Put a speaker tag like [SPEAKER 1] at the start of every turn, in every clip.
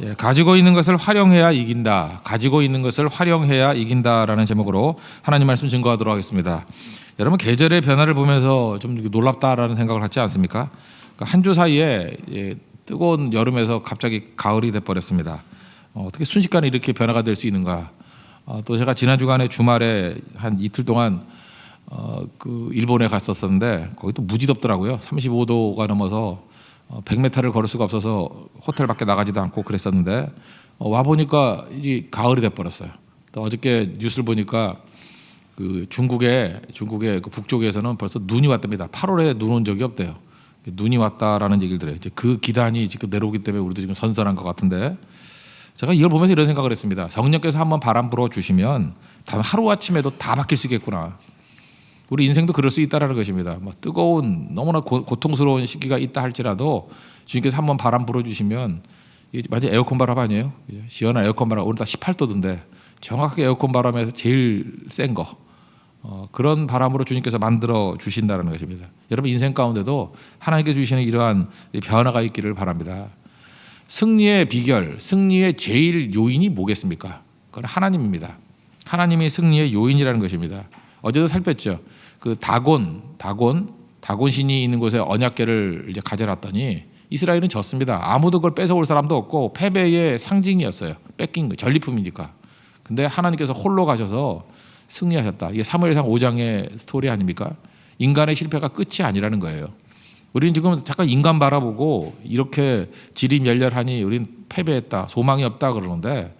[SPEAKER 1] 예, 가지고 있는 것을 활용해야 이긴다. 가지고 있는 것을 활용해야 이긴다라는 제목으로 하나님 말씀 증거하도록 하겠습니다. 여러분 계절의 변화를 보면서 좀 놀랍다라는 생각을 하지 않습니까? 그러니까 한 주 사이에 뜨거운 여름에서 갑자기 가을이 돼버렸습니다. 어떻게 순식간에 이렇게 변화가 될 수 있는가? 또 제가 지난 주간에 주말에 한 이틀 동안 그 일본에 갔었었는데 거기 또 무지 덥더라고요. 35도가 넘어서 100m를 걸을 수가 없어서 호텔 밖에 나가지도 않고 그랬었는데 와 보니까 이제 가을이 돼버렸어요. 또 어저께 뉴스를 보니까 그 중국의 그 북쪽에서는 벌써 눈이 왔답니다. 8월에 눈 온 적이 없대요. 눈이 왔다라는 얘기를 들어요. 이제 그 기단이 지금 내려오기 때문에 우리도 지금 선선한 것 같은데 제가 이걸 보면서 이런 생각을 했습니다. 성령께서 한번 바람 불어 주시면 단 하루 아침에도 다 바뀔 수 있겠구나. 우리 인생도 그럴 수 있다라는 것입니다. 뭐 뜨거운 너무나 고통스러운 시기가 있다 할지라도 주님께서 한번 바람 불어주시면 완전 에어컨 바람 아니에요? 시원한 에어컨 바람. 오늘 다 18도던데 정확하게 에어컨 바람에서 제일 센 거. 그런 바람으로 주님께서 만들어 주신다는 것입니다. 여러분 인생 가운데도 하나님께 주시는 이러한 변화가 있기를 바랍니다. 승리의 비결, 승리의 제일 요인이 뭐겠습니까? 그건 하나님입니다. 하나님이 승리의 요인이라는 것입니다. 어제도 살폈죠. 그 다곤신이 있는 곳에 언약궤를 이제 가져놨더니 이스라엘은 졌습니다. 아무도 그걸 뺏어올 사람도 없고 패배의 상징이었어요. 뺏긴 거 전리품이니까. 근데 하나님께서 홀로 가셔서 승리하셨다. 이게 사무엘상 5장의 스토리 아닙니까? 인간의 실패가 끝이 아니라는 거예요. 우리는 지금 잠깐 인간 바라보고 이렇게 지리멸렬하니 우린 패배했다, 소망이 없다 그러는데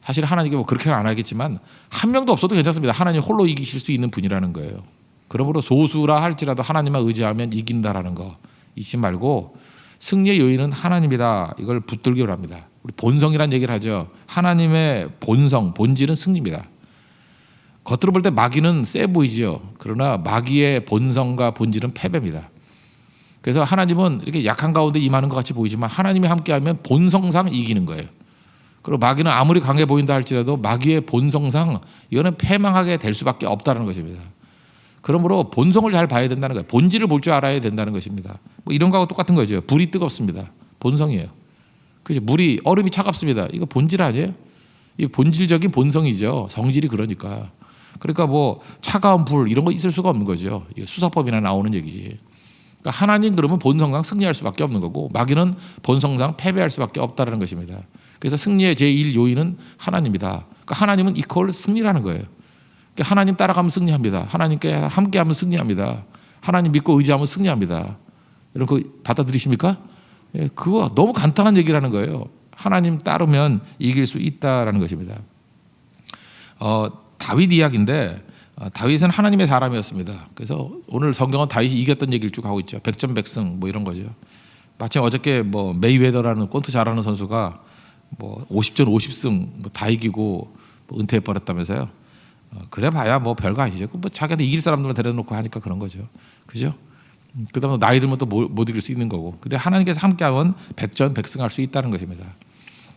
[SPEAKER 1] 사실 하나님께 뭐 그렇게는 안 하겠지만 한 명도 없어도 괜찮습니다. 하나님 홀로 이기실 수 있는 분이라는 거예요. 그러므로 소수라 할지라도 하나님만 의지하면 이긴다라는 거 잊지 말고 승리의 요인은 하나님이다. 이걸 붙들기 바랍니다. 우리 본성이란 얘기를 하죠. 하나님의 본성, 본질은 승리입니다. 겉으로 볼 때 마귀는 세 보이죠. 그러나 마귀의 본성과 본질은 패배입니다. 그래서 하나님은 이렇게 약한 가운데 임하는 것 같이 보이지만 하나님이 함께하면 본성상 이기는 거예요. 그리고 마귀는 아무리 강해 보인다 할지라도 마귀의 본성상 이거는 패망하게 될 수밖에 없다는 것입니다. 그러므로 본성을 잘 봐야 된다는 거예요. 본질을 볼 줄 알아야 된다는 것입니다. 뭐 이런 거하고 똑같은 거죠. 불이 뜨겁습니다. 본성이에요. 그죠? 물이 얼음이 차갑습니다. 이거 본질 아니에요? 이 본질적인 본성이죠. 성질이 그러니까. 그러니까 뭐 차가운 불 이런 거 있을 수가 없는 거죠. 수사법이나 나오는 얘기지. 그러니까 하나님 그러면 본성상 승리할 수밖에 없는 거고 마귀는 본성상 패배할 수밖에 없다는 것입니다. 그래서 승리의 제1 요인은 하나님이다. 그러니까 하나님은 이퀄 승리라는 거예요. 그러니까 하나님 따라가면 승리합니다. 하나님께 함께하면 승리합니다. 하나님 믿고 의지하면 승리합니다. 여러분 그거 받아들이십니까? 예, 그거 너무 간단한 얘기라는 거예요. 하나님 따르면 이길 수 있다라는 것입니다. 다윗 이야기인데 다윗은 하나님의 사람이었습니다. 그래서 오늘 성경은 다윗이 이겼던 얘기를 쭉 하고 있죠. 백전백승 뭐 이런 거죠. 마침 어저께 뭐 메이웨더라는 꼰트 잘하는 선수가 뭐 50전 50승 뭐 다 이기고 뭐 은퇴해 버렸다면서요. 그래 봐야 뭐 별거 아니죠. 뭐 자기한테 이길 사람들만 데려놓고 하니까 그런 거죠. 그죠? 그다음에 나이 들면 또 못 이길 수 있는 거고. 근데 하나님께서 함께하면 백전백승할 수 있다는 것입니다.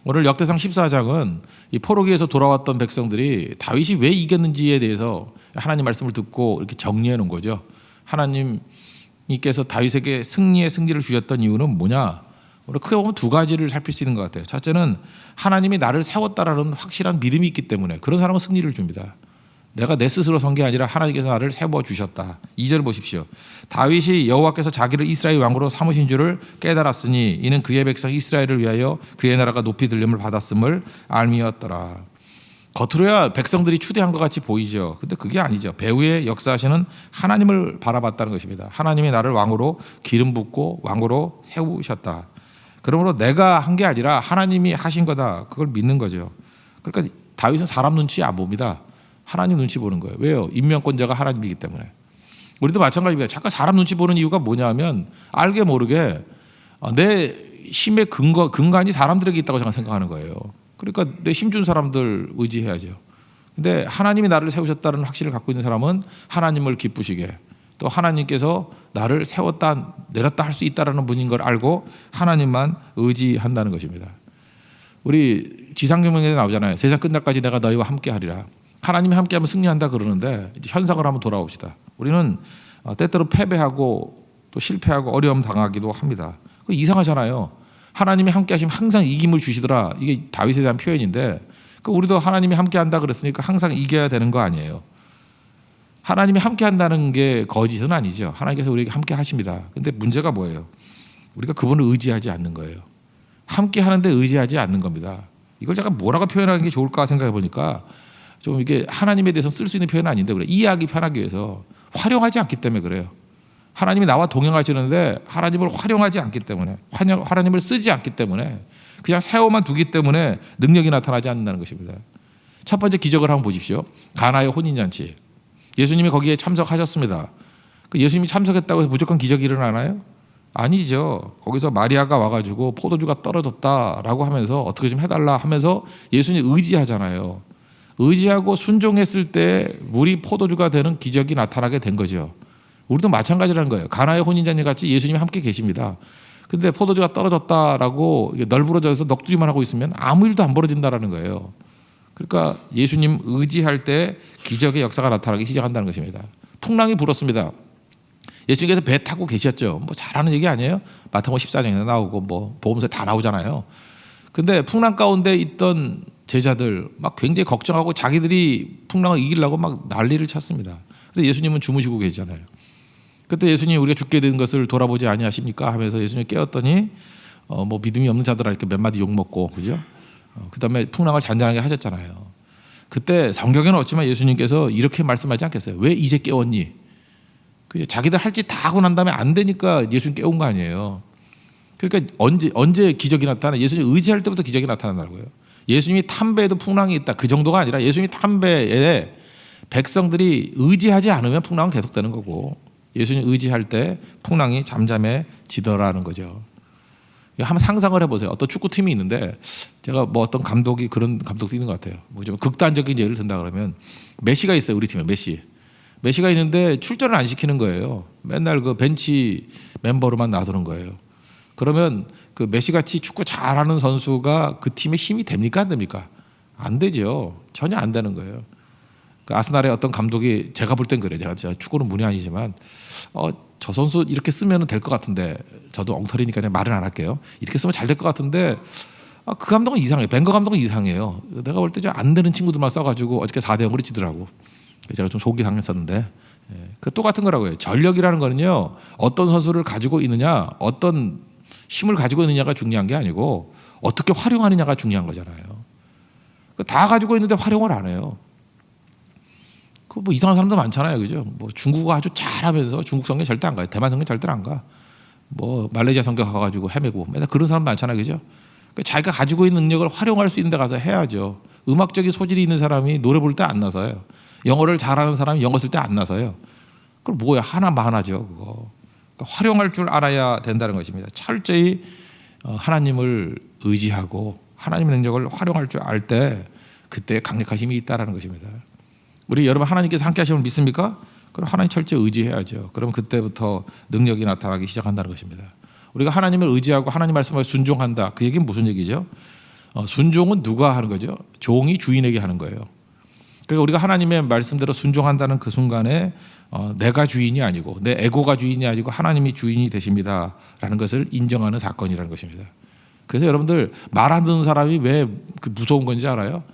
[SPEAKER 1] 오늘 역대상 14장은 이 포로기에서 돌아왔던 백성들이 다윗이 왜 이겼는지에 대해서 하나님 말씀을 듣고 이렇게 정리해 놓은 거죠. 하나님께서 다윗에게 승리를 주셨던 이유는 뭐냐? 오늘 크게 보면 두 가지를 살필 수 있는 것 같아요. 첫째는 하나님이 나를 세웠다라는 확실한 믿음이 있기 때문에 그런 사람은 승리를 줍니다. 내가 내 스스로 선 게 아니라 하나님께서 나를 세워주셨다. 2절 보십시오. 다윗이 여호와께서 자기를 이스라엘 왕으로 삼으신 줄을 깨달았으니 이는 그의 백성 이스라엘을 위하여 그의 나라가 높이 들림을 받았음을 알미였더라. 겉으로야 백성들이 추대한 것 같이 보이죠. 근데 그게 아니죠. 배후에 역사하시는 하나님을 바라봤다는 것입니다. 하나님이 나를 왕으로 기름 붓고 왕으로 세우셨다. 그러므로 내가 한 게 아니라 하나님이 하신 거다. 그걸 믿는 거죠. 그러니까 다윗은 사람 눈치 안 봅니다. 하나님 눈치 보는 거예요. 왜요? 임명권자가 하나님이기 때문에. 우리도 마찬가지입니다. 잠깐 사람 눈치 보는 이유가 뭐냐면 알게 모르게 내 힘의 근간이 사람들에게 있다고 생각하는 거예요. 그러니까 내 힘 준 사람들 의지해야죠. 근데 하나님이 나를 세우셨다는 확신을 갖고 있는 사람은 하나님을 기쁘시게 또 하나님께서 나를 세웠다 내렸다 할 수 있다는 분인 걸 알고 하나님만 의지한다는 것입니다. 우리 지상명령에 나오잖아요. 세상 끝날까지 내가 너희와 함께 하리라. 하나님이 함께하면 승리한다 그러는데 이제 현상을 한번 돌아봅시다. 우리는 때때로 패배하고 또 실패하고 어려움 당하기도 합니다. 이상하잖아요. 하나님이 함께 하시면 항상 이김을 주시더라. 이게 다윗에 대한 표현인데 우리도 하나님이 함께 한다 그랬으니까 항상 이겨야 되는 거 아니에요. 하나님이 함께 한다는 게 거짓은 아니죠. 하나님께서 우리에게 함께 하십니다. 근데 문제가 뭐예요? 우리가 그분을 의지하지 않는 거예요. 함께 하는데 의지하지 않는 겁니다. 이걸 제가 뭐라고 표현하는 게 좋을까 생각해 보니까 좀 이게 하나님에 대해서 쓸 수 있는 표현은 아닌데 그래. 이해하기 편하기 위해서 활용하지 않기 때문에 그래요. 하나님이 나와 동행하시는데 하나님을 활용하지 않기 때문에 하나님을 쓰지 않기 때문에 그냥 세워만 두기 때문에 능력이 나타나지 않는다는 것입니다. 첫 번째 기적을 한번 보십시오. 가나의 혼인잔치. 예수님이 거기에 참석하셨습니다. 예수님이 참석했다고 해서 무조건 기적이 일어나나요? 아니죠. 거기서 마리아가 와가지고 포도주가 떨어졌다라고 하면서 어떻게 좀 해달라 하면서 예수님 의지하잖아요. 의지하고 순종했을 때 물이 포도주가 되는 기적이 나타나게 된 거죠. 우리도 마찬가지라는 거예요. 가나의 혼인잔치 같이 예수님이 함께 계십니다. 근데 포도주가 떨어졌다라고 널브러져서 넋두리만 하고 있으면 아무 일도 안 벌어진다라는 거예요. 그러니까 예수님 의지할 때 기적의 역사가 나타나기 시작한다는 것입니다. 풍랑이 불었습니다. 예수님께서 배 타고 계셨죠. 뭐 잘하는 얘기 아니에요? 마태복음 14장에 나오고 뭐 복음서에 다 나오잖아요. 근데 풍랑 가운데 있던 제자들 막 굉장히 걱정하고 자기들이 풍랑을 이기려고 막 난리를 쳤습니다. 근데 예수님은 주무시고 계시잖아요. 그때 예수님 우리가 죽게 된 것을 돌아보지 아니하십니까? 하면서 예수님 깨웠더니 뭐 믿음이 없는 자들아 이렇게 몇 마디 욕 먹고 그죠? 그다음에 풍랑을 잔잔하게 하셨잖아요. 그때 성경에는 없지만 예수님께서 이렇게 말씀하지 않겠어요? 왜 이제 깨웠니? 자기들 할 짓 다 하고 난 다음에 안 되니까 예수님 깨운 거 아니에요. 그러니까 언제 기적이 나타나? 예수님 의지할 때부터 기적이 나타난다고요. 예수님이 탄 배에도 풍랑이 있다. 그 정도가 아니라 예수님이 탄 배에 백성들이 의지하지 않으면 풍랑은 계속되는 거고 예수님 의지할 때 풍랑이 잠잠해지더라는 거죠. 한번 상상을 해보세요. 어떤 축구팀이 있는데 제가 뭐 어떤 감독이 그런 감독도 있는 것 같아요. 뭐 좀 극단적인 예를 든다 그러면 메시가 있어요. 우리 팀에 메시가 있는데 출전을 안 시키는 거예요. 맨날 그 벤치 멤버로만 놔두는 거예요. 그러면 그 메시같이 축구 잘하는 선수가 그 팀의 힘이 됩니까 안 됩니까? 안 되죠. 전혀 안 되는 거예요. 그 아스날의 어떤 감독이 제가 볼 땐 그래요. 제가 축구는 문이 아니지만 저 선수 이렇게 쓰면 될 것 같은데 저도 엉터리니까 말은 안 할게요. 이렇게 쓰면 잘 될 것 같은데 그 감독은 이상해요. 벵거 감독은 이상해요. 내가 볼 때 안 되는 친구들만 써가지고 어저께 4대0으로 지더라고. 제가 좀 속이 상했었는데 그 똑같은 거라고요. 전력이라는 거는요. 어떤 선수를 가지고 있느냐 어떤 힘을 가지고 있느냐가 중요한 게 아니고 어떻게 활용하느냐가 중요한 거잖아요. 다 가지고 있는데 활용을 안 해요. 그 뭐 이상한 사람도 많잖아요, 그죠? 뭐 중국어 아주 잘하면서 중국 성경 절대 안 가요. 대만 성경 절대 안 가. 뭐 말레이시아 성경 가가지고 헤매고 맨날 그런 사람 많잖아요, 그죠? 그러니까 자기가 가지고 있는 능력을 활용할 수 있는 데 가서 해야죠. 음악적인 소질이 있는 사람이 노래 부를 때 안 나서요. 영어를 잘하는 사람이 영어 쓸 때 안 나서요. 그럼 뭐야? 하나만 하죠, 그거. 그러니까 활용할 줄 알아야 된다는 것입니다. 철저히 하나님을 의지하고 하나님의 능력을 활용할 줄 알 때 그때 강력한 힘이 있다라는 것입니다. 우리 여러분 하나님께서 함께 하시면 믿습니까? 그럼 하나님 철저히 의지해야죠. 그럼 그때부터 능력이 나타나기 시작한다는 것입니다. 우리가 하나님을 의지하고 하나님 말씀을 순종한다. 그 얘기는 무슨 얘기죠? 순종은 누가 하는 거죠? 종이 주인에게 하는 거예요. 그러니까 우리가 하나님의 말씀대로 순종한다는 그 순간에 내가 주인이 아니고 내 에고가 주인이 아니고 하나님이 주인이 되십니다라는 것을 인정하는 사건이라는 것입니다. 그래서 여러분들 말 안 듣는 사람이 왜 무서운 건지 알아요?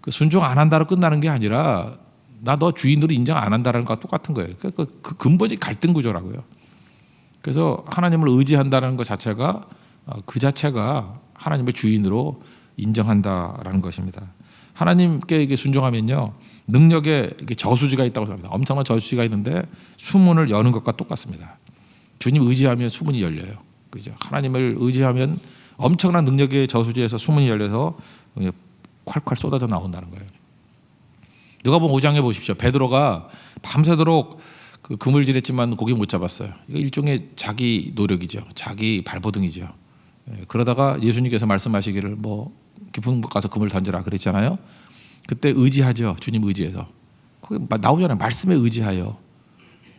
[SPEAKER 1] 그 순종 안 한다로 끝나는 게 아니라 나 너 주인으로 인정 안 한다는 것과 똑같은 거예요. 그 근본이 갈등 구조라고요. 그래서 하나님을 의지한다는 것 자체가 그 자체가 하나님의 주인으로 인정한다라는 것입니다. 하나님께 순종하면요 능력에 저수지가 있다고 합니다. 엄청난 저수지가 있는데 수문을 여는 것과 똑같습니다. 주님 의지하면 수문이 열려요. 그죠? 하나님을 의지하면 엄청난 능력의 저수지에서 수문이 열려서 콸콸 쏟아져 나온다는 거예요. 누가복음 5장에 보십시오. 베드로가 밤새도록 그 그물질했지만 고기 못 잡았어요. 이거 일종의 자기 노력이죠. 자기 발버둥이죠. 그러다가 예수님께서 말씀하시기를 뭐 깊은 곳 가서 그물 던져라 그랬잖아요. 그때 의지하죠. 주님 의지해서. 거기 나오잖아요. 말씀에 의지하여.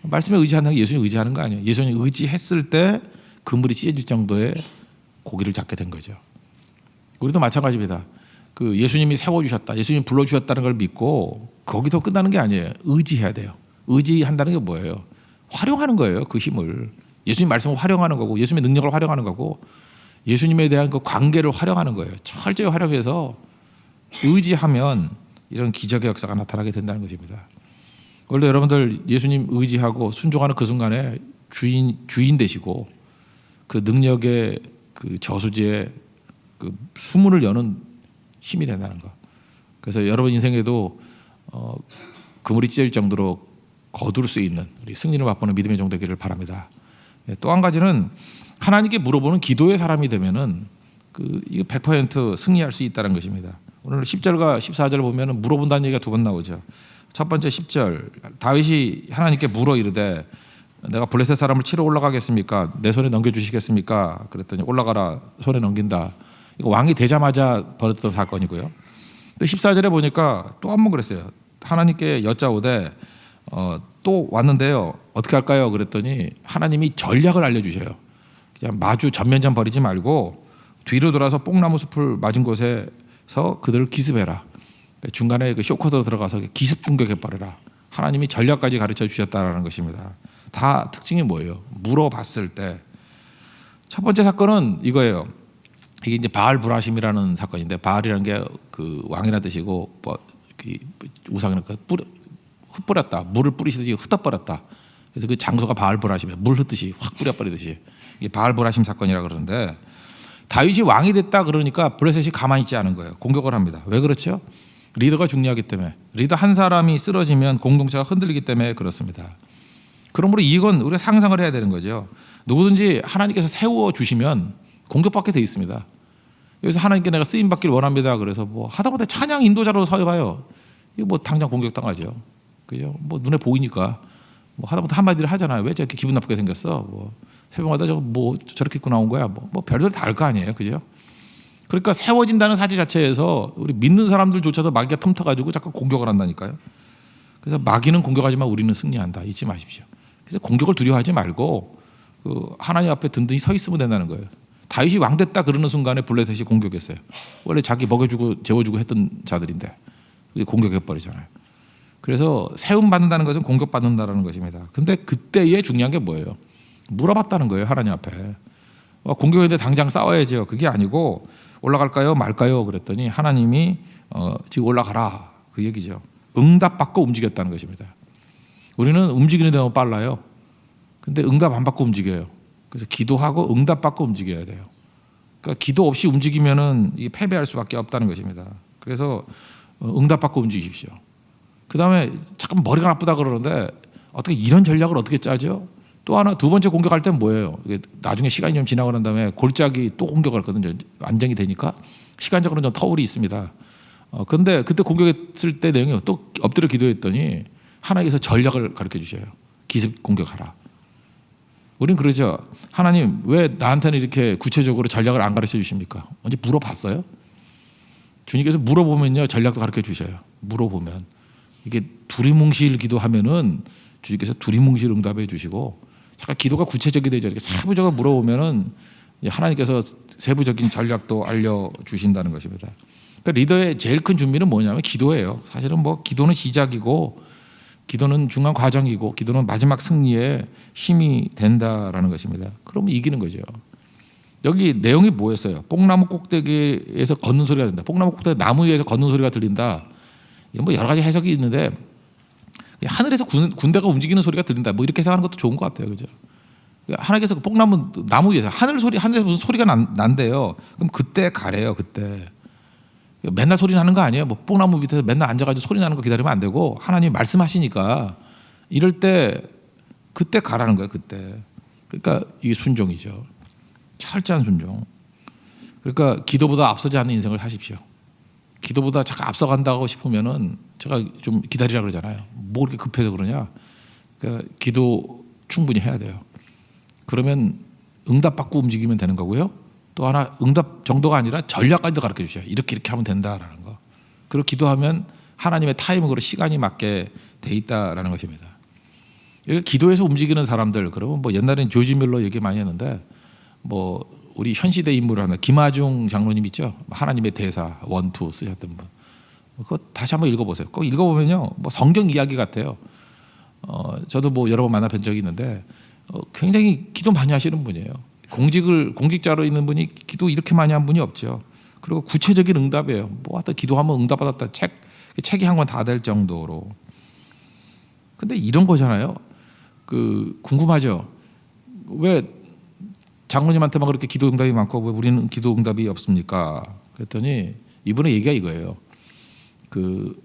[SPEAKER 1] 말씀에 의지한다는 게 예수님 의지하는 거 아니에요. 예수님 의지했을 때 그물이 찢어질 정도의 고기를 잡게 된 거죠. 우리도 마찬가지입니다. 그 예수님이 세워주셨다. 예수님 불러주셨다는 걸 믿고 거기서 끝나는 게 아니에요. 의지해야 돼요. 의지한다는 게 뭐예요? 활용하는 거예요. 그 힘을. 예수님 말씀을 활용하는 거고 예수님의 능력을 활용하는 거고 예수님에 대한 그 관계를 활용하는 거예요. 철저히 활용해서 의지하면 이런 기적의 역사가 나타나게 된다는 것입니다. 원래 여러분들 예수님 의지하고 순종하는 그 순간에 주인 되시고 그 능력의 그 저수지에 그 수문을 여는 힘이 된다는 거. 그래서 여러분 인생에도 그물이 찢어질 정도로 거둘 수 있는 우리 승리를 맛보는 믿음의 종 되기를 바랍니다. 또 한 가지는 하나님께 물어보는 기도의 사람이 되면은 이거 100% 승리할 수 있다는 것입니다. 오늘 10절과 14절 보면은 물어본다는 얘기가 두 번 나오죠. 첫 번째 10절 다윗이 하나님께 물어 이르되 내가 블레셋 사람을 치러 올라가겠습니까? 내 손에 넘겨주시겠습니까? 그랬더니 올라가라 손에 넘긴다. 이거 왕이 되자마자 벌어졌던 사건이고요. 또 14절에 보니까 또 한 번 그랬어요. 하나님께 여짜오되 또 왔는데요. 어떻게 할까요? 그랬더니 하나님이 전략을 알려주셔요. 그냥 마주 전면전 벌이지 말고 뒤로 돌아서 뽕나무 숲을 맞은 곳에서 그들을 기습해라. 중간에 그 쇼커도 들어가서 기습 공격해버려라. 하나님이 전략까지 가르쳐 주셨다는 것입니다. 다 특징이 뭐예요? 물어봤을 때 첫 번째 사건은 이거예요. 이게 이제 바알 브라심이라는 사건인데 바알이라는 게 그 왕이라는 뜻이고 뭐 우상이니까 흩뿌렸다. 물을 뿌리시듯이 흩어버렸다. 그래서 그 장소가 바알 브라심이에요. 물 흩듯이 확 뿌려버리듯이. 이게 바알 브라심 사건이라 그러는데 다윗이 왕이 됐다 그러니까 블레셋이 가만히 있지 않은 거예요. 공격을 합니다. 왜 그렇죠? 리더가 중요하기 때문에. 리더 한 사람이 쓰러지면 공동체가 흔들리기 때문에 그렇습니다. 그러므로 이건 우리가 상상을 해야 되는 거죠. 누구든지 하나님께서 세워 주시면 공격받게 돼 있습니다. 여기서 하나님께 내가 쓰임 받기를 원합니다. 그래서 뭐 하다못해 찬양 인도자로 서봐요. 이거 뭐 당장 공격당하죠. 그죠? 뭐 눈에 보이니까 뭐 하다못해 한마디를 하잖아요. 왜 저렇게 기분 나쁘게 생겼어? 뭐 새벽마다 저거 뭐 저렇게 입고 나온 거야? 뭐 별들 다 알 거 아니에요, 그죠? 그러니까 세워진다는 사실 자체에서 우리 믿는 사람들조차도 마귀가 틈타가지고 자꾸 공격을 한다니까요. 그래서 마귀는 공격하지만 우리는 승리한다. 잊지 마십시오. 그래서 공격을 두려워하지 말고 하나님 앞에 든든히 서 있으면 된다는 거예요. 다윗이 왕 됐다 그러는 순간에 블레셋이 공격했어요. 원래 자기 먹여주고 재워주고 했던 자들인데 공격해버리잖아요. 그래서 세움 받는다는 것은 공격받는다는 것입니다. 근데 그때의 중요한 게 뭐예요? 물어봤다는 거예요. 하나님 앞에. 공격했는데 당장 싸워야죠. 그게 아니고 올라갈까요 말까요 그랬더니 하나님이 지금 올라가라 그 얘기죠. 응답받고 움직였다는 것입니다. 우리는 움직이는 데만 빨라요. 근데 응답 안 받고 움직여요. 그래서 기도하고 응답받고 움직여야 돼요. 그러니까 기도 없이 움직이면은 이게 패배할 수밖에 없다는 것입니다. 그래서 응답받고 움직이십시오. 그 다음에 잠깐 머리가 나쁘다 그러는데 어떻게 이런 전략을 어떻게 짜죠? 또 하나 두 번째 공격할 땐 뭐예요? 이게 나중에 시간이 좀 지나고 난 다음에 골짜기 또 공격을 했거든요. 안정이 되니까 시간적으로는 좀 터울이 있습니다. 그런데 그때 공격했을 때 내용이 또 엎드려 기도했더니 하나님께서 전략을 가르쳐 주셔요. 기습 공격하라. 우린 그러죠. 하나님 왜 나한테는 이렇게 구체적으로 전략을 안 가르쳐 주십니까? 언제 물어봤어요? 주님께서 물어보면요 전략도 가르쳐 주셔요. 물어보면 이게 두리뭉실 기도하면은 주님께서 두리뭉실 응답해 주시고 잠깐 기도가 구체적이 되죠. 이렇게 세부적으로 물어보면은 하나님께서 세부적인 전략도 알려 주신다는 것입니다. 그러니까 리더의 제일 큰 준비는 뭐냐면 기도예요. 사실은 뭐 기도는 시작이고 기도는 중간 과정이고 기도는 마지막 승리에 힘이 된다라는 것입니다. 그러면 이기는 거죠. 여기 내용이 뭐였어요? 뽕나무 꼭대기에서 걷는 소리가 된다. 뽕나무 꼭대기 나무 위에서 걷는 소리가 들린다. 뭐 여러 가지 해석이 있는데 하늘에서 군대가 움직이는 소리가 들린다. 뭐 이렇게 해석하는 것도 좋은 것 같아요, 그죠? 하나님께서 그 나무 위에서 하늘에서 무슨 소리가 난대요. 그럼 그때 가래요, 그때. 맨날 소리 나는 거 아니에요. 뭐 뽕나무 밑에서 맨날 앉아가지고 소리 나는 거 기다리면 안 되고 하나님이 말씀하시니까 이럴 때 그때 가라는 거예요. 그때. 그러니까 이게 순종이죠. 철저한 순종. 그러니까 기도보다 앞서지 않는 인생을 사십시오. 기도보다 잠깐 앞서간다고 싶으면은 제가 좀 기다리라 그러잖아요. 뭐 그렇게 급해서 그러냐. 그러니까 기도 충분히 해야 돼요. 그러면 응답받고 움직이면 되는 거고요. 또 하나 응답 정도가 아니라 전략까지도 가르쳐 주셔요. 이렇게 하면 된다라는 거. 그리고 기도하면 하나님의 타이밍으로 시간이 맞게 돼 있다라는 것입니다. 기도에서 움직이는 사람들 그러면 뭐 옛날엔 조지 밀러 얘기 많이 했는데 뭐 우리 현 시대 인물 하나 김아중 장로님 있죠. 하나님의 대사 1, 2 쓰셨던 분. 그거 다시 한번 읽어보세요. 꼭 읽어보면요, 뭐 성경 이야기 같아요. 저도 뭐 여러 번 만나뵌 적이 있는데 굉장히 기도 많이 하시는 분이에요. 공직자로 있는 분이 기도 이렇게 많이 한 분이 없죠. 그리고 구체적인 응답이에요. 뭐 하다 기도하면 응답받았다. 책이 한 권 다 될 정도로. 근데 이런 거잖아요. 궁금하죠. 왜 장로님한테만 그렇게 기도 응답이 많고 왜 우리는 기도 응답이 없습니까? 그랬더니 이분의 얘기가 이거예요.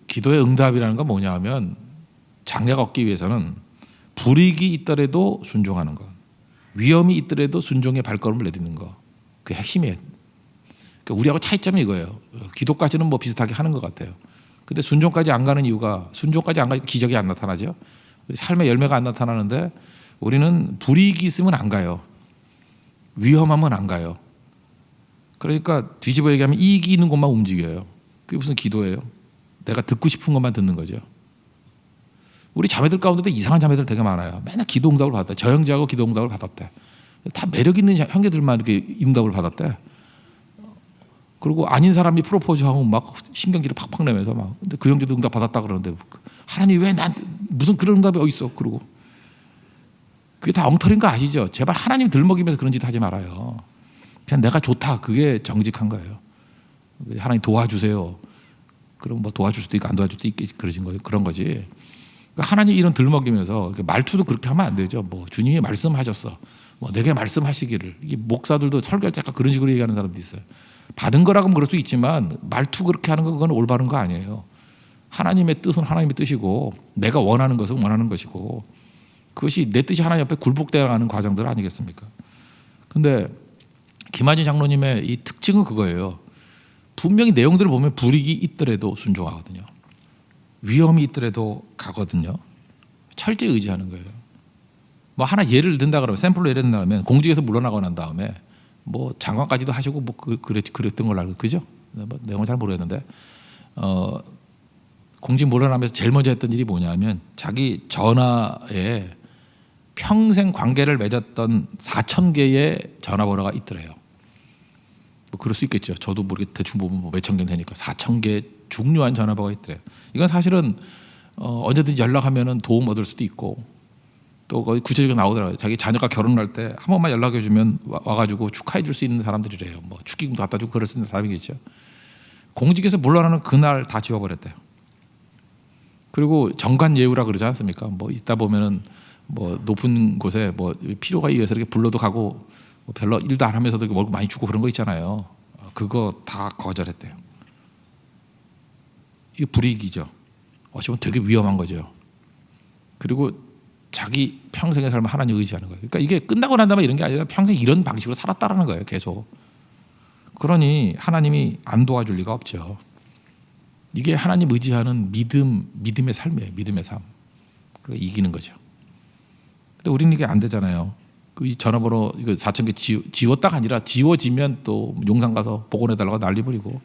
[SPEAKER 1] 기도의 응답이라는 건 뭐냐 하면 장애가 없기 위해서는 불이익이 있더라도 순종하는 것, 위험이 있더라도 순종의 발걸음을 내딛는 것, 그게 핵심이에요. 그러니까 우리하고 차이점이 이거예요. 기도까지는 뭐 비슷하게 하는 것 같아요. 근데 순종까지 안 가는 이유가 순종까지 안 가니까 기적이 안 나타나죠. 삶의 열매가 안 나타나는데 우리는 불이익이 있으면 안 가요. 위험하면 안 가요. 그러니까 뒤집어 얘기하면 이익이 있는 곳만 움직여요. 그게 무슨 기도예요? 내가 듣고 싶은 것만 듣는 거죠. 우리 자매들 가운데도 이상한 자매들 되게 많아요. 맨날 기도 응답을 받았대. 저 형제하고 기도 응답을 받았대. 다 매력 있는 형제들만 이렇게 응답을 받았대. 그리고 아닌 사람이 프로포즈하고 막 신경질을 팍팍 내면서 막 근데 그 형제도 응답 받았다 그러는데 하나님 왜 난 무슨 그런 응답이 어디 있어? 그러고 그게 다 엉터리인 거 아시죠? 제발 하나님 들먹이면서 그런 짓 하지 말아요. 그냥 내가 좋다. 그게 정직한 거예요. 하나님 도와주세요. 그럼 뭐 도와줄 수도 있고 안 도와줄 수도 있게 그런 거지. 그러니까 하나님 이런 들먹이면서 말투도 그렇게 하면 안 되죠. 뭐 주님이 말씀하셨어. 뭐 내게 말씀하시기를. 이게 목사들도 설교할 때 그런 식으로 얘기하는 사람도 있어요. 받은 거라고 그럴 수 있지만 말투 그렇게 하는 건 그건 올바른 거 아니에요. 하나님의 뜻은 하나님의 뜻이고 내가 원하는 것은 원하는 것이고 그것이 내 뜻이 하나님 앞에 굴복되어가는 과정들 아니겠습니까? 근데 김한진 장로님의 이 특징은 그거예요. 분명히 내용들을 보면 불이익이 있더라도 순종하거든요. 위험이 있더라도 가거든요. 철저히 의지하는 거예요. 뭐 하나 예를 든다 그러면 샘플로 예를 든다면 공직에서 물러나고 난 다음에 뭐 장관까지도 하시고 뭐 그랬던 걸로 알고 그죠? 뭐 내용을 잘 모르겠는데 공직 물러나면서 제일 먼저 했던 일이 뭐냐면 자기 전화에 평생 관계를 맺었던 4,000개의 전화번호가 있더래요. 뭐 그럴 수 있겠죠. 저도 모르게 대충 보면 뭐 몇천 개 되니까 4,000개 중요한 전화번호가 있더래요. 이건 사실은 언제든지 연락하면은 도움 얻을 수도 있고 또 거기 구체적으로 나오더라고요. 자기 자녀가 결혼할 때 한 번만 연락해 주면 와가지고 축하해 줄 수 있는 사람들이래요. 뭐 축의금도 갖다 주고 그럴 수 있는 사람이겠죠. 공직에서 물러나는 그날 다 지워버렸대요. 그리고 정관예우라 그러지 않습니까? 뭐 있다 보면은 뭐 높은 곳에 뭐 필요가 있어서 이렇게 불러도 가고 뭐 별로 일도 안 하면서도 월급 많이 주고 그런 거 있잖아요. 그거 다 거절했대요. 이게 불이익이죠. 어쩌면 되게 위험한 거죠. 그리고 자기 평생의 삶을 하나님 의지하는 거예요. 그러니까 이게 끝나고 난 다음에 이런 게 아니라 평생 이런 방식으로 살았다라는 거예요. 계속. 그러니 하나님이 안 도와줄 리가 없죠. 이게 하나님 의지하는 믿음의 삶이에요. 믿음의 삶. 그래서 이기는 거죠. 근데 우리는 이게 안 되잖아요. 그 전화번호 이거 4,000개 지웠다가 아니라 지워지면 또 용산 가서 복원해달라고 난리 부리고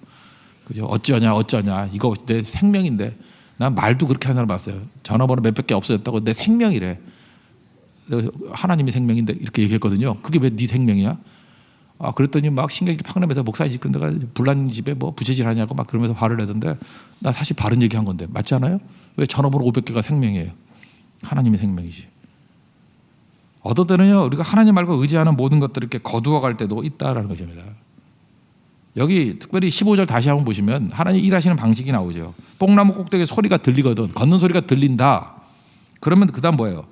[SPEAKER 1] 그죠? 어쩌냐 이거 내 생명인데 난 말도 그렇게 하는 사람 봤어요. 전화번호 몇백 개 없어졌다고 내 생명이래. 하나님의 생명인데 이렇게 얘기했거든요. 그게 왜 네 생명이야? 그랬더니 막 신경질 팍 내면서 목사님 집 근데가 불난 집에 뭐 부채질 하냐고 막 그러면서 화를 내던데 나 사실 바른 얘기한 건데 맞지 않아요? 왜 전화번호 500개가 생명이에요? 하나님의 생명이지. 어떨 때는요 우리가 하나님 말고 의지하는 모든 것들을 이렇게 거두어갈 때도 있다라는 것입니다. 여기 특별히 15절 다시 한번 보시면 하나님 일하시는 방식이 나오죠. 뽕나무 꼭대기에 소리가 들리거든 걷는 소리가 들린다. 그러면 그 다음 뭐예요?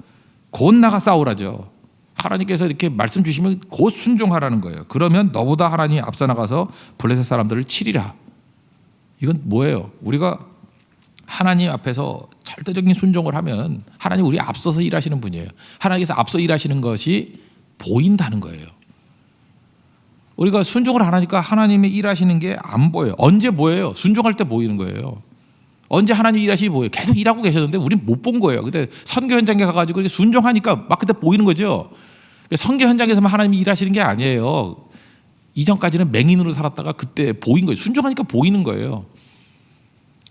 [SPEAKER 1] 곧 나가 싸우라죠. 하나님께서 이렇게 말씀 주시면 곧 순종하라는 거예요. 그러면 너보다 하나님이 앞서 나가서 블레셋 사람들을 치리라. 이건 뭐예요? 우리가 하나님 앞에서 절대적인 순종을 하면 하나님 우리 앞서서 일하시는 분이에요. 하나님께서 앞서 일하시는 것이 보인다는 거예요. 우리가 순종을 안 하니까 하나님이 일하시는 게 안 보여요. 언제 보여요? 순종할 때 보이는 거예요. 언제 하나님 일하시기 보여요? 계속 일하고 계셨는데 우리는 못 본 거예요. 근데 선교 현장에 가가지고 이렇게 순종하니까 막 그때 보이는 거죠. 선교 현장에서만 하나님이 일하시는 게 아니에요. 이전까지는 맹인으로 살았다가 그때 보인 거예요. 순종하니까 보이는 거예요.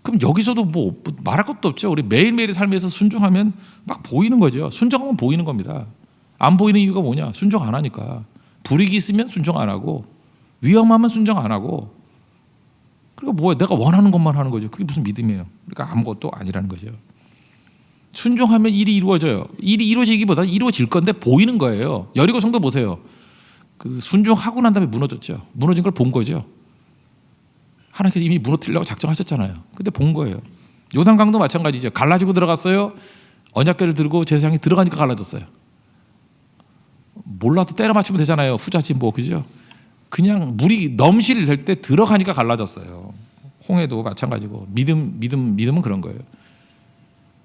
[SPEAKER 1] 그럼 여기서도 뭐 말할 것도 없죠. 우리 매일매일의 삶에서 순종하면 막 보이는 거죠. 순종하면 보이는 겁니다. 안 보이는 이유가 뭐냐? 순종 안 하니까. 불이익이 있으면 순종 안 하고 위험하면 순종 안 하고 그리고 뭐야 내가 원하는 것만 하는 거죠. 그게 무슨 믿음이에요. 그러니까 아무것도 아니라는 거죠. 순종하면 일이 이루어져요. 일이 이루어지기보다 이루어질 건데 보이는 거예요. 여리고 성도 보세요. 그 순종하고 난 다음에 무너졌죠. 무너진 걸 본 거죠. 하나님께서 이미 무너뜨리려고 작정하셨잖아요. 근데 본 거예요. 요단강도 마찬가지죠. 갈라지고 들어갔어요. 언약궤를 들고 제사장이 들어가니까 갈라졌어요. 몰라도 때려 맞추면 되잖아요. 후자지 뭐, 그죠? 그냥 물이 넘실될 때 들어가니까 갈라졌어요. 홍해도 마찬가지고 믿음은 그런 거예요.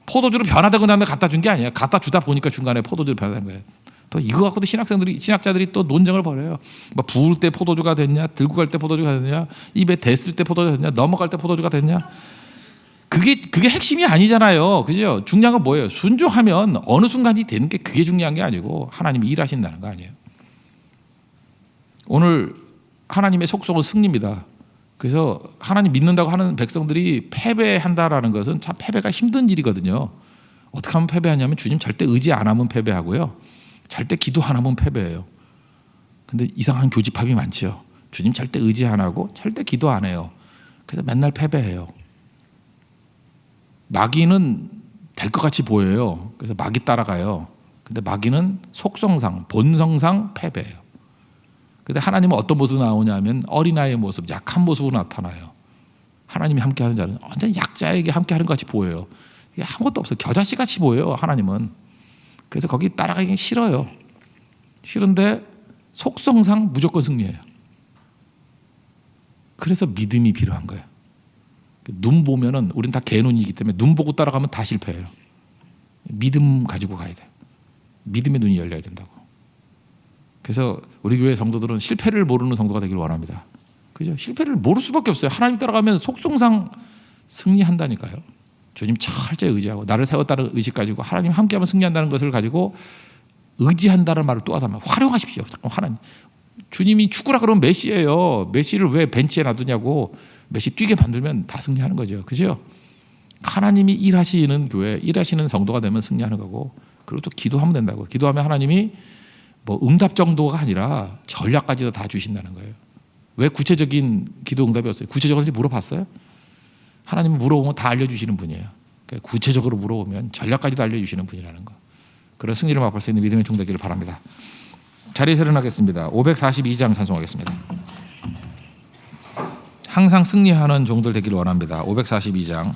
[SPEAKER 1] 포도주로 변화되고 나면 갖다 준 게 아니에요. 갖다 주다 보니까 중간에 포도주로 변화된 거예요. 또 이거 갖고도 신학자들이 또 논쟁을 벌여요. 뭐 부을 때 포도주가 됐냐, 들고 갈 때 포도주가 됐냐, 입에 댔을 때 포도주가 됐냐, 넘어갈 때 포도주가 됐냐. 그게 핵심이 아니잖아요. 그죠? 중요한 건 뭐예요? 순종하면 어느 순간이 되는 게 그게 중요한 게 아니고 하나님이 일하신다는 거 아니에요. 오늘 하나님의 속성은 승리입니다. 그래서 하나님 믿는다고 하는 백성들이 패배한다라는 것은 참 패배가 힘든 일이거든요. 어떻게 하면 패배하냐면 주님 절대 의지 안 하면 패배하고요. 절대 기도 안 하면 패배해요. 근데 이상한 교집합이 많죠. 주님 절대 의지 안 하고 절대 기도 안 해요. 그래서 맨날 패배해요. 마귀는 될 것 같이 보여요. 그래서 마귀 따라가요. 근데 마귀는 속성상, 본성상 패배해요. 근데 하나님은 어떤 모습으로 나오냐면 어린아이의 모습, 약한 모습으로 나타나요. 하나님이 함께하는 자는 완전 약자에게 함께하는 것 같이 보여요. 이게 아무것도 없어요. 겨자씨 같이 보여요. 하나님은. 그래서 거기 따라가기 싫어요. 싫은데 속성상 무조건 승리해요. 그래서 믿음이 필요한 거예요. 눈 보면은 우린 다 개눈이기 때문에 눈 보고 따라가면 다 실패해요. 믿음 가지고 가야 돼요. 믿음의 눈이 열려야 된다고. 그래서 우리 교회 성도들은 실패를 모르는 성도가 되기를 원합니다. 그죠? 실패를 모를 수밖에 없어요. 하나님 따라가면 속성상 승리한다니까요. 주님 철저히 의지하고 나를 세웠다는 의식 가지고 하나님 함께하면 승리한다는 것을 가지고 의지한다는 말을 또 하다면 활용하십시오. 하나님, 주님이 축구라 그러면 메시예요. 메시를 왜 벤치에 놔두냐고. 메시 뛰게 만들면 다 승리하는 거죠. 그죠? 하나님이 일하시는 교회, 일하시는 성도가 되면 승리하는 거고, 그리고 또 기도하면 된다고. 기도하면 하나님이 뭐 응답 정도가 아니라 전략까지도 다 주신다는 거예요. 왜 구체적인 기도 응답이 없어요? 구체적으로 물어봤어요? 하나님은 물어보면 다 알려주시는 분이에요. 그러니까 구체적으로 물어보면 전략까지도 알려주시는 분이라는 거. 그런 승리를 맛볼 수 있는 믿음의 종 되기를 바랍니다. 자리에서 일어나겠습니다. 542장 찬송하겠습니다. 항상 승리하는 종들 되기를 원합니다. 542장.